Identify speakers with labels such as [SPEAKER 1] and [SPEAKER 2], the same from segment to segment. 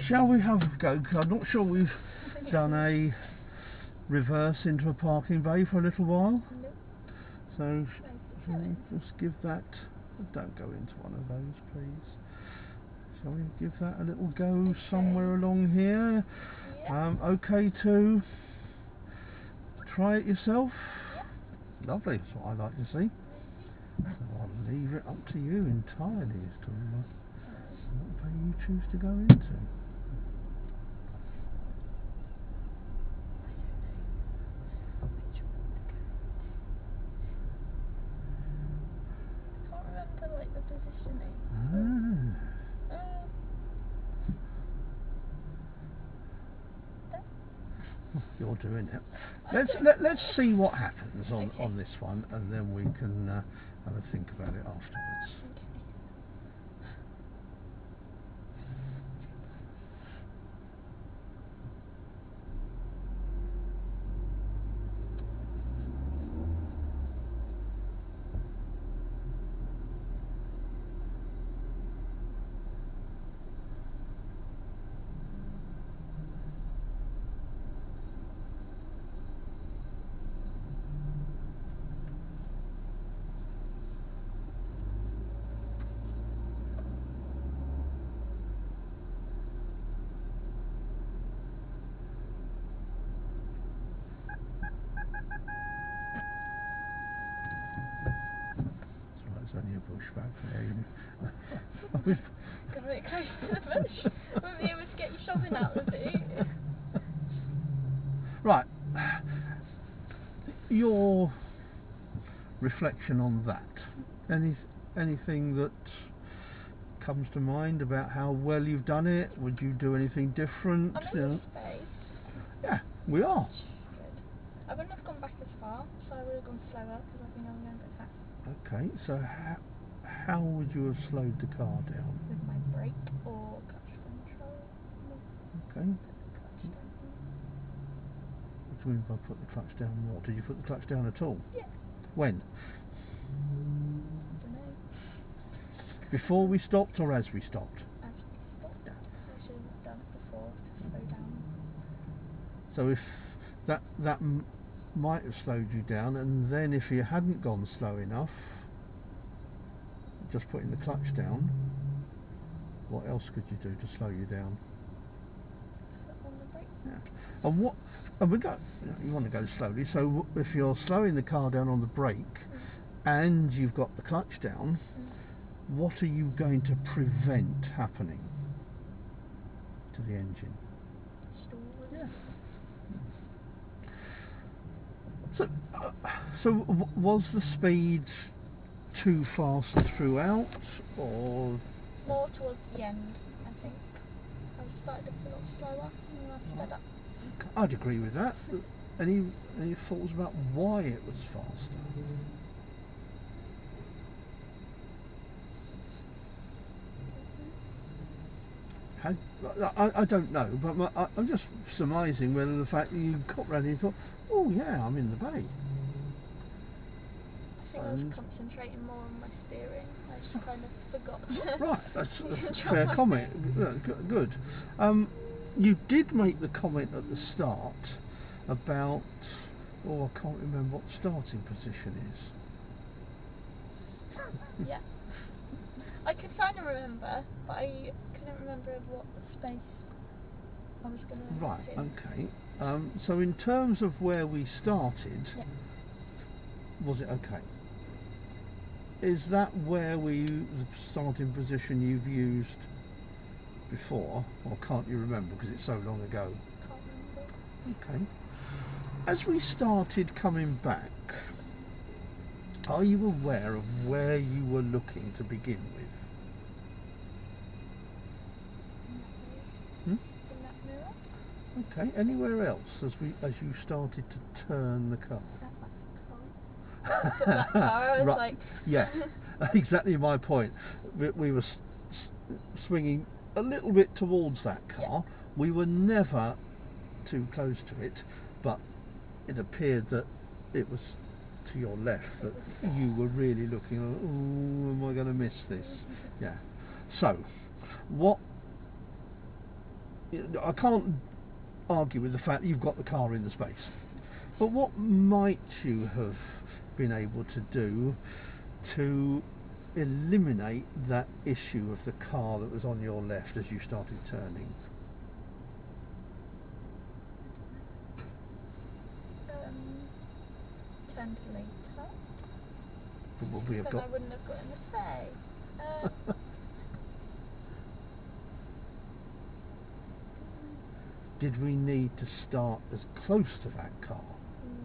[SPEAKER 1] shall we have a go? 'Cause I'm not sure we've done a reverse into a parking bay for a little while.
[SPEAKER 2] Nope.
[SPEAKER 1] So shall we just give that, don't go into one of those please. Shall we give that a little go somewhere along here?
[SPEAKER 2] Yeah.
[SPEAKER 1] Okay to try it yourself?
[SPEAKER 2] Yeah.
[SPEAKER 1] Lovely, that's what I like to see. So I'll leave it up to you entirely as to what bay you choose to go into.
[SPEAKER 2] I can't remember like the positioning.
[SPEAKER 1] You're doing it. Let's see what happens on this one, and then we can have a think about it afterwards.
[SPEAKER 2] Okay.
[SPEAKER 1] It's only a bush back there.
[SPEAKER 2] Got a bit close to the bush. Won't be able to get your shopping out of the boot.
[SPEAKER 1] Right. Your reflection on that. Anything that comes to mind about how well you've done it? Would you do anything different?
[SPEAKER 2] I'm in the space.
[SPEAKER 1] Yeah, we are.
[SPEAKER 2] Good. I wouldn't have gone back as far, so I would have gone slower because I think I'm going a bit fast.
[SPEAKER 1] Okay, so how would you have slowed the car down?
[SPEAKER 2] With my brake or clutch control.
[SPEAKER 1] Okay. What do you mean by put the clutch down more? Did you put the clutch down at all?
[SPEAKER 2] Yeah.
[SPEAKER 1] When?
[SPEAKER 2] I don't know.
[SPEAKER 1] Before we stopped or as we stopped?
[SPEAKER 2] As we stopped. Yeah. I should have done it before to slow down.
[SPEAKER 1] So if that might have slowed you down, and then if you hadn't gone slow enough, just putting the clutch down, what else could you do to slow you down?
[SPEAKER 2] Put on the brake.
[SPEAKER 1] Yeah. And we got, you want to go slowly, so if you're slowing the car down on the brake and you've got the clutch down, what are you going to prevent happening to the engine?
[SPEAKER 2] Stalling.
[SPEAKER 1] Yeah. So was the speed too fast throughout, or?
[SPEAKER 2] More towards the end, I think. I started off a lot slower and then I sped up.
[SPEAKER 1] I'd agree with that. Any thoughts about why it was faster? I don't know, but I'm just surmising whether the fact that you got ready and thought, oh yeah, I'm in the bay.
[SPEAKER 2] I think I was concentrating more on my steering. I just kind of forgot.
[SPEAKER 1] Right, that's a fair comment. Good. You did make the comment at the start about, I can't remember what starting position is.
[SPEAKER 2] Yeah. I could kind of remember, but I couldn't remember what space I was going to
[SPEAKER 1] Right,
[SPEAKER 2] hit.
[SPEAKER 1] okay. So in terms of where we started, was it okay? Is that where the starting position you've used before, or can't you remember because it's so long ago?
[SPEAKER 2] Can't remember.
[SPEAKER 1] Okay. As we started coming back, are you aware of where you were looking to begin with?
[SPEAKER 2] In that mirror?
[SPEAKER 1] Okay. Anywhere else as you started to turn the car?
[SPEAKER 2] That car, I was
[SPEAKER 1] right.
[SPEAKER 2] like...
[SPEAKER 1] Yeah, exactly my point. We were swinging a little bit towards that car. Yeah. We were never too close to it, but it appeared that it was to your left that you were really looking, oh, am I going to miss this? Yeah. So, what I can't argue with the fact that you've got the car in the space. But what might you have been able to do to eliminate that issue of the car that was on your left as you started turning?
[SPEAKER 2] Turn to later.
[SPEAKER 1] Would we have
[SPEAKER 2] Then
[SPEAKER 1] got...
[SPEAKER 2] I wouldn't have got in the face.
[SPEAKER 1] Did we need to start as close to that car?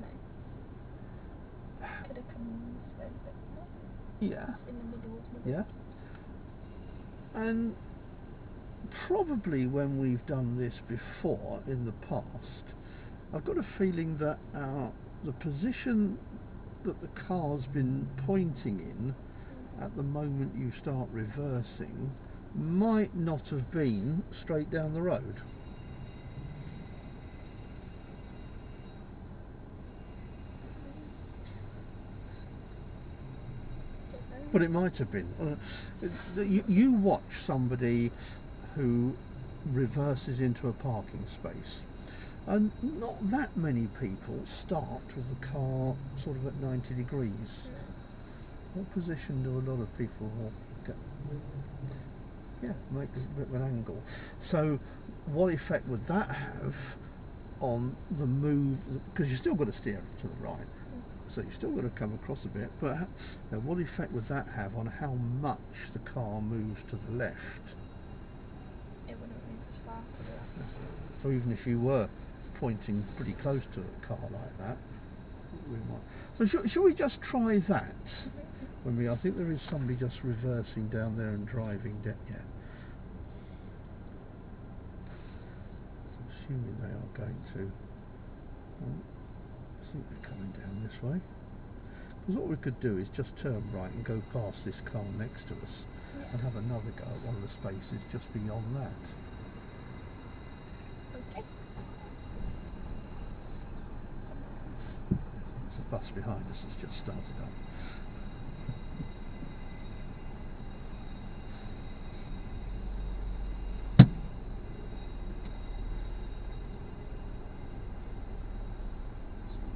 [SPEAKER 2] No. Could have come a bit more.
[SPEAKER 1] Yeah.
[SPEAKER 2] In the middle.
[SPEAKER 1] Yeah. And probably when we've done this before in the past, I've got a feeling that the position that the car's been pointing in at the moment you start reversing might not have been straight down the road. But it might have been. You watch somebody who reverses into a parking space, and not that many people start with the car sort of at 90 degrees. What position do a lot of people get? Yeah, make a bit of an angle. So what effect would that have on the move? Because you've still got to steer to the right, so you've still got to come across a bit, but what effect would that have on how much the car moves to the left?
[SPEAKER 2] It wouldn't move as far to the left.
[SPEAKER 1] So even if you were pointing pretty close to a car like that, we might. So should we just try that? I think there is somebody just reversing down there and driving down. Yeah. I'm assuming they are going to. I think they're coming down this way. Because what we could do is just turn right and go past this car next to us, and have another go at one of the spaces just beyond that.
[SPEAKER 2] Okay.
[SPEAKER 1] There's a bus behind us has just started up.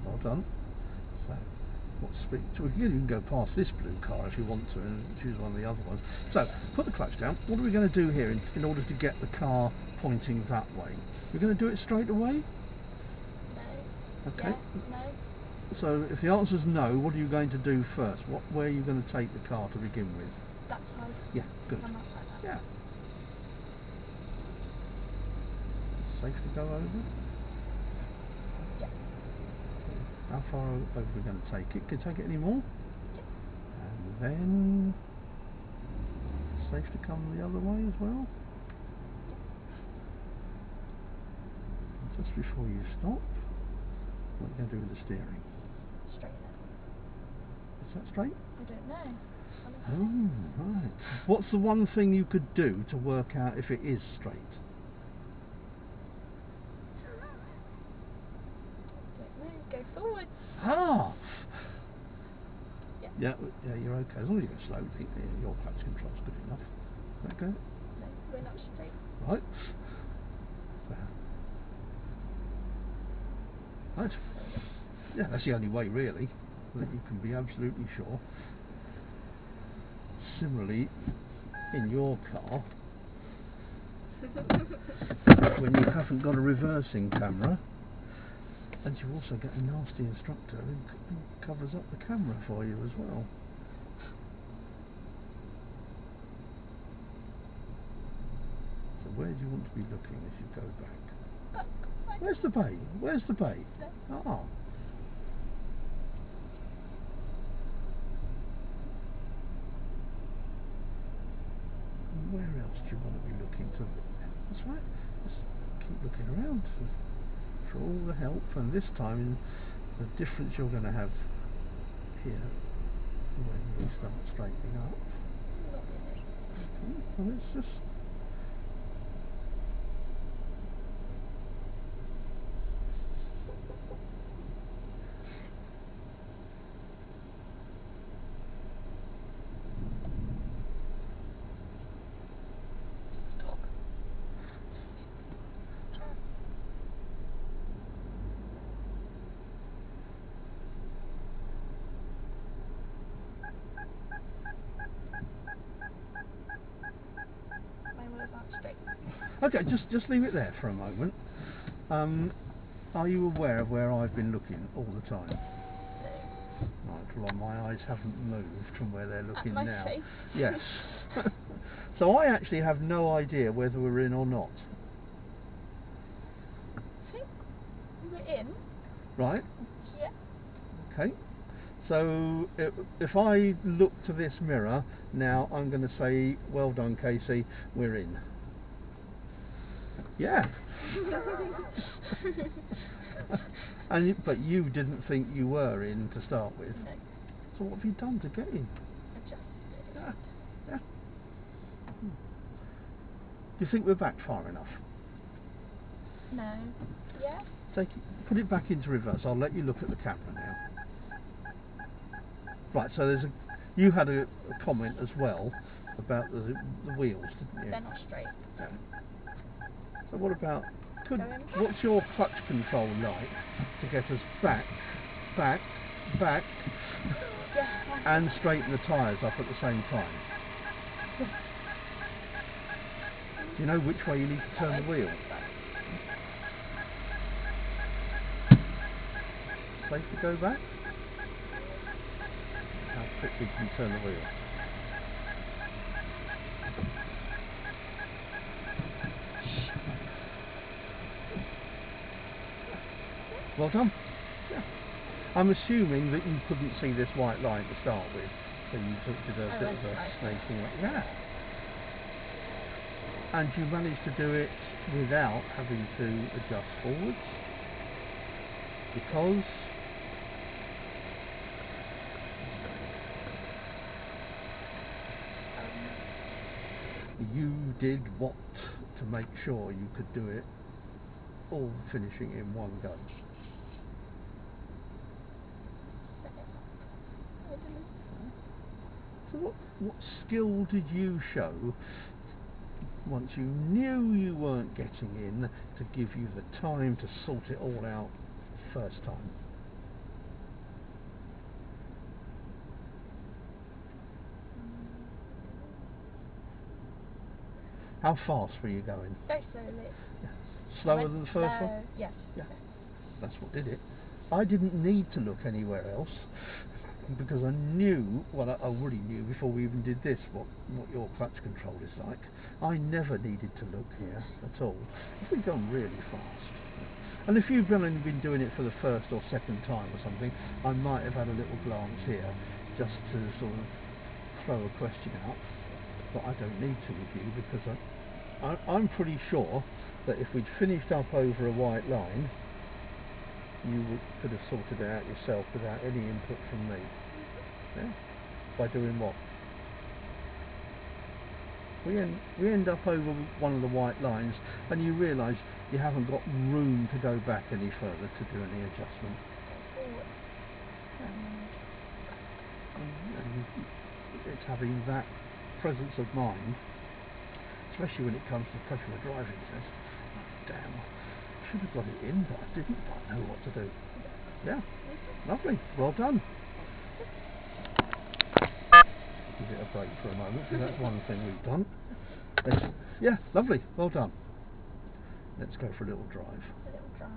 [SPEAKER 1] Well done. So, what speed? So you can go past this blue car if you want to and choose one of the other ones. So, put the clutch down. What are we going to do here in order to get the car pointing that way? We're going to do it straight away?
[SPEAKER 2] No.
[SPEAKER 1] Okay.
[SPEAKER 2] Yeah, no.
[SPEAKER 1] So, if the answer is no, what are you going to do first? Where are you going to take the car to begin with?
[SPEAKER 2] That side.
[SPEAKER 1] Yeah, good.
[SPEAKER 2] Come up like that.
[SPEAKER 1] Yeah. Safe to go over?
[SPEAKER 2] Yeah.
[SPEAKER 1] How far over are we going to take it? Can you take it any more?
[SPEAKER 2] Yeah.
[SPEAKER 1] And then safe to come the other way as well? And just before you stop, what are you going to do with the steering?
[SPEAKER 2] Straighten it.
[SPEAKER 1] Is that straight?
[SPEAKER 2] I don't know.
[SPEAKER 1] Oh, right. What's the one thing you could do to work out if it is straight?
[SPEAKER 2] Go forward.
[SPEAKER 1] Ah!
[SPEAKER 2] Yeah.
[SPEAKER 1] Yeah, you're okay. As long as you go slowly, your clutch control's good enough. Is that good?
[SPEAKER 2] No, we're not straight.
[SPEAKER 1] Right. Right. Yeah, that's the only way really that you can be absolutely sure. Similarly, in your car, when you haven't got a reversing camera, and you also get a nasty instructor who covers up the camera for you as well. So where do you want to be looking as you go back? Where's the bay? Where's the bay? Ah. And where else do you want to be looking to? That's right. Just keep looking around for all the help, and this time the difference you're going to have here when we start straightening up. Okay, well, it's just Okay, just leave it there for a moment. Are you aware of where I've been looking all the time? Right, well, my eyes haven't moved from where they're looking
[SPEAKER 2] my
[SPEAKER 1] now.
[SPEAKER 2] face.
[SPEAKER 1] Yes. So I actually have no idea whether we're in or not.
[SPEAKER 2] I think we're in.
[SPEAKER 1] Right?
[SPEAKER 2] Yeah.
[SPEAKER 1] Okay. So if I look to this mirror now, I'm going to say, well done, Kacey, we're in. Yeah. But you didn't think you were in to start with.
[SPEAKER 2] No.
[SPEAKER 1] So what have you done to get in?
[SPEAKER 2] Adjusted.
[SPEAKER 1] Yeah. Yeah. Do you think we're back far enough?
[SPEAKER 2] No. Yeah.
[SPEAKER 1] Put it back into reverse. I'll let you look at the camera now. Right, so you had a comment as well about the wheels, didn't you?
[SPEAKER 2] They're not straight.
[SPEAKER 1] Yeah. So what about, what's
[SPEAKER 2] Going
[SPEAKER 1] your clutch control like to get us back,
[SPEAKER 2] Yeah.
[SPEAKER 1] and straighten the tyres up at the same time? Do you know which way you need to turn the wheel? Safe to go back? How quickly can you turn the wheel? Well done. Yeah. I'm assuming that you couldn't see this white line to start with, so you did a bit of a snaking. Yeah. And you managed to do it without having to adjust forwards, because you did what to make sure you could do it all finishing in one go. So what skill did you show once you knew you weren't getting in to give you the time to sort it all out first time? How fast were you going?
[SPEAKER 2] Very slowly.
[SPEAKER 1] Yeah. Slower than the first one?
[SPEAKER 2] Yes.
[SPEAKER 1] Yeah. That's what did it. I didn't need to look anywhere else because I knew, well, I already knew before we even did this what your clutch control is like. I never needed to look here at all. We've gone really fast. And if you've only been doing it for the first or second time or something, I might have had a little glance here just to sort of throw a question out, but I don't need to with you because I'm pretty sure that if we'd finished up over a white line, you could have sorted it out yourself without any input from me. Yeah? By doing what? We end up over one of the white lines and you realise you haven't got room to go back any further to do any adjustment. And it's having that presence of mind, especially when it comes to pressure of driving test. Oh, damn, I should have got it in, but I didn't. I know what to do. Yeah, lovely, well done. Give it a break for a moment, because that's one thing we've done. Yeah, lovely, well done. Let's go for a little drive.
[SPEAKER 2] A little drive.